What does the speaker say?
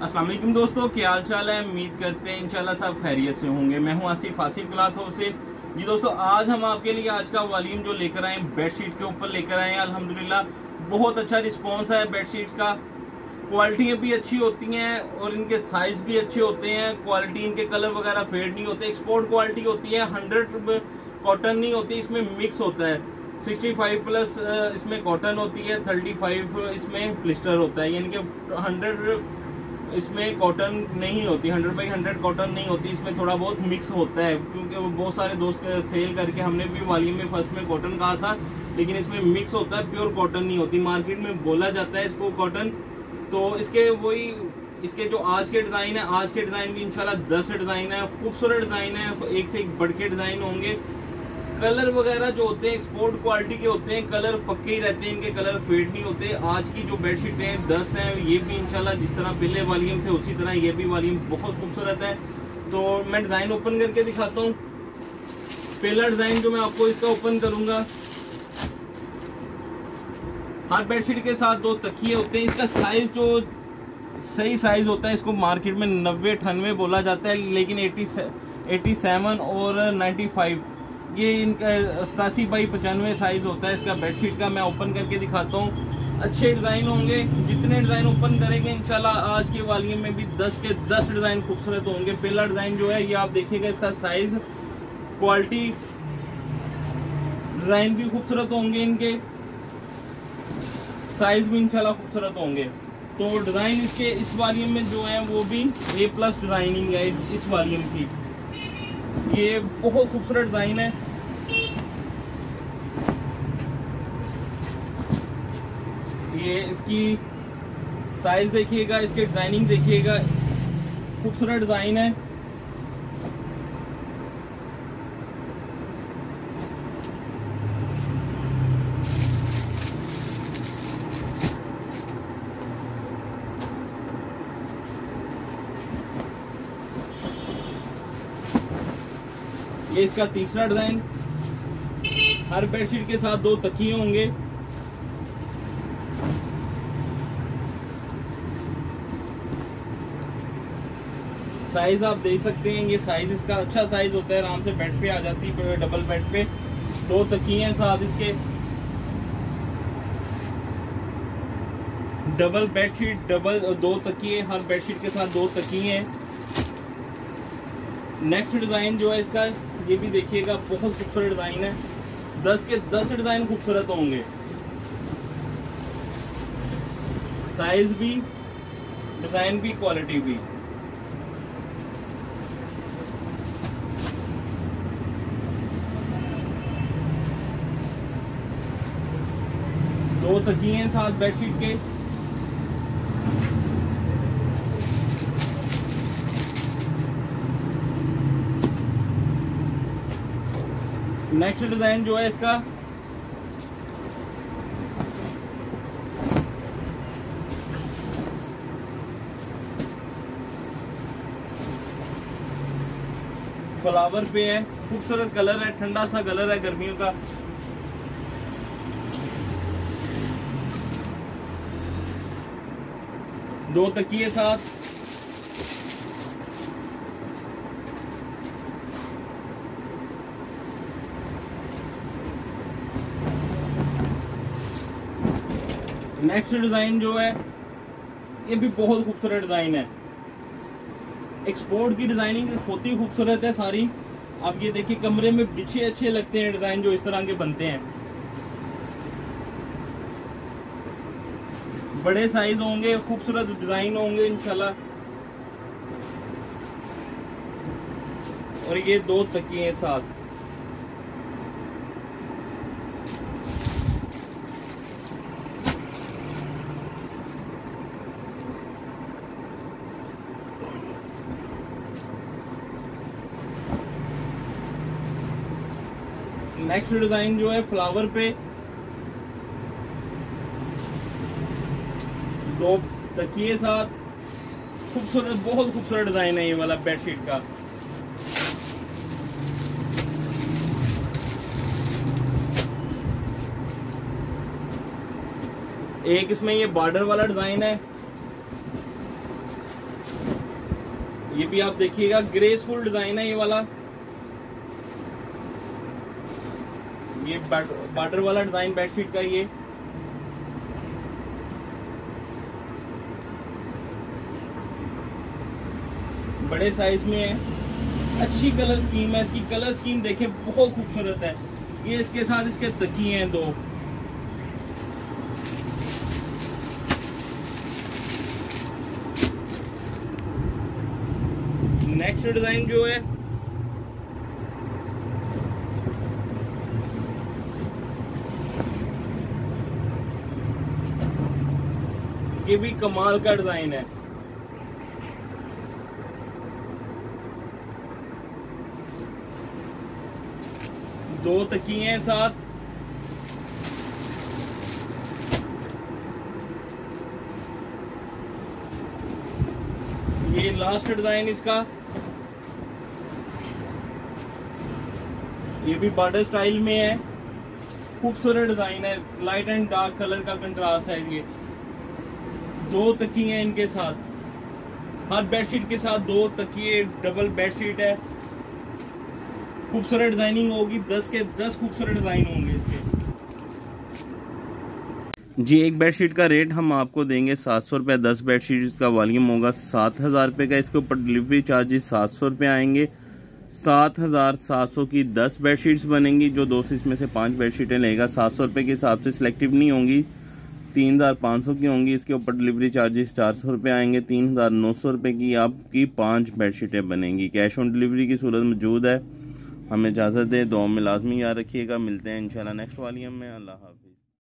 अस्सलाम वालेकुम दोस्तों, क्या हाल चाल है। उम्मीद करते हैं इंशाल्लाह सब खैरियत से होंगे। मैं हूं आसिफ क्लॉथ हाउस से। जी दोस्तों, आज हम आपके लिए आज का वॉल्यूम जो लेकर आए बेडशीट के ऊपर लेकर आए हैं। अल्हम्दुलिल्लाह बहुत अच्छा रिस्पांस है बेडशीट का। क्वालिटियाँ भी अच्छी होती हैं और इनके साइज भी अच्छे होते हैं। क्वालिटी इनके कलर वगैरह फेड नहीं होते। एक्सपोर्ट क्वालिटी होती है। 100 कॉटन नहीं होती, इसमें मिक्स होता है। 65 प्लस इसमें कॉटन होती है, 35 इसमें प्लिस्टर होता है। यानी कि 100 इसमें कॉटन नहीं होती, 100/100 कॉटन नहीं होती। इसमें थोड़ा बहुत मिक्स होता है, क्योंकि वो बहुत सारे दोस्त सेल करके हमने भी वॉल्यूम में फर्स्ट में कॉटन कहा था, लेकिन इसमें मिक्स होता है। प्योर कॉटन नहीं होती। मार्केट में बोला जाता है इसको कॉटन। तो इसके जो आज के डिज़ाइन है, आज के डिज़ाइन भी इंशाल्लाह 10 डिज़ाइन है। खूबसूरत डिज़ाइन है, एक से एक बढ़ के डिज़ाइन होंगे। कलर वगैरह जो होते हैं एक्सपोर्ट क्वालिटी के होते हैं, कलर पक्के ही रहते हैं, इनके कलर फेड नहीं होते। आज की जो बेडशीट हैं 10 हैं, ये भी इंशाल्लाह जिस तरह पहले वॉल्यूम थे उसी तरह ये भी वॉल्यूम बहुत खूबसूरत है। तो मैं डिज़ाइन ओपन करके दिखाता हूँ। पहला डिज़ाइन जो मैं आपको इसका ओपन करूंगा, हर बेडशीट के साथ 2 तकिए होते हैं। इसका साइज जो सही साइज होता है, इसको मार्केट में 90-98 बोला जाता है, लेकिन 87 और 95 ये इनका 87/95 साइज होता है इसका बेडशीट का। मैं ओपन करके दिखाता हूँ। अच्छे डिज़ाइन होंगे, जितने डिज़ाइन ओपन करेंगे इंशाल्लाह आज के वॉल्यूम में भी 10 के 10 डिज़ाइन खूबसूरत होंगे। पहला डिज़ाइन जो है ये आप देखिएगा, इसका साइज, क्वालिटी, डिज़ाइन भी खूबसूरत होंगे, इनके साइज भी इंशाल्लाह खूबसूरत होंगे। तो डिज़ाइन इसके इस वॉल्यूम में जो है वो भी A+ डिज़ाइनिंग है इस वॉल्यूम की। ये बहुत खूबसूरत डिज़ाइन है। ये इसकी साइज देखिएगा, इसके डिजाइनिंग देखिएगा, खूबसूरत डिजाइन है। ये इसका तीसरा डिजाइन। हर बेडशीट के साथ 2 तकिए होंगे। साइज आप देख सकते हैं, ये साइज इसका अच्छा साइज होता है, आराम से बेड पे आ जाती है, डबल बेड पे। 2 तकिए हैं साथ इसके। डबल बेडशीट, 2 तकिए, हर बेडशीट के साथ 2 तकिए हैं। नेक्स्ट डिजाइन जो है इसका, ये भी देखिएगा, बहुत खूबसूरत डिजाइन है। 10 के 10 डिजाइन खूबसूरत होंगे। साइज भी, डिजाइन भी, क्वालिटी भी। दो तकिए हैं साथ बेडशीट के। नेक्स्ट डिजाइन जो है इसका, फ्लावर पे है, खूबसूरत कलर है, ठंडा सा कलर है गर्मियों का। दो तकिए साथ। नेक्स्ट डिजाइन जो है ये भी बहुत खूबसूरत डिजाइन है। एक्सपोर्ट की डिजाइनिंग होती खूबसूरत है सारी। आप ये देखिए, कमरे में बिछे अच्छे लगते हैं डिजाइन जो इस तरह के बनते हैं। बड़े साइज होंगे, खूबसूरत डिजाइन होंगे इंशाल्लाह। और ये 2 तकिए साथ। नेक्स्ट डिजाइन जो है फ्लावर पे, 2 तकिए साथ, खूबसूरत, बहुत खूबसूरत डिजाइन है ये वाला बेडशीट का। एक इसमें ये बॉर्डर वाला डिजाइन है, ये भी आप देखिएगा ग्रेसफुल डिजाइन है ये वाला, ये बॉर्डर वाला डिजाइन बेडशीट का, ये बड़े साइज में है, अच्छी कलर स्कीम है। इसकी कलर स्कीम देखें बहुत खूबसूरत है। ये इसके साथ इसके तकिए हैं 2, नेक्स्ट डिजाइन जो है ये भी कमाल का डिजाइन है। दो तकिए हैं साथ, ये लास्ट डिजाइन इसका, ये भी बॉर्डर स्टाइल में है, खूबसूरत डिजाइन है, लाइट एंड डार्क कलर का कंट्रास्ट है। ये 2 तकिए हैं इनके साथ, हर बेडशीट के साथ 2 तकिए, डबल बेडशीट है, खूबसूरत डिजाइनिंग होगी, 10 के 10 खूबसूरत डिजाइन होंगे इसके। जी एक बेडशीट का रेट हम आपको देंगे 700 रुपये, 10 बेडशीट का वॉल्यूम होगा 7000 रुपये का। इसके ऊपर डिलीवरी चार्जेस 700 रुपये आएंगे। 7700 की 10 बेडशीट्स बनेंगी। जो दोस्त इसमें से 5 बेडशीटें लेगा 700 रुपये के हिसाब से सिलेक्टिव नहीं होंगी, 3500 की होंगी। इसके ऊपर डिलीवरी चार्जेस 400 रुपये आएंगे। 3900 रुपये की आपकी 5 बेडशीटें बनेंगी। कैश ऑन डिलीवरी की सूरत मौजूद है। हमें इजाज़त दें, दुआ में लाजमी याद रखिएगा। मिलते हैं इंशाल्लाह नेक्स्ट वॉल्यूम में। अल्लाह हाफ़िज़।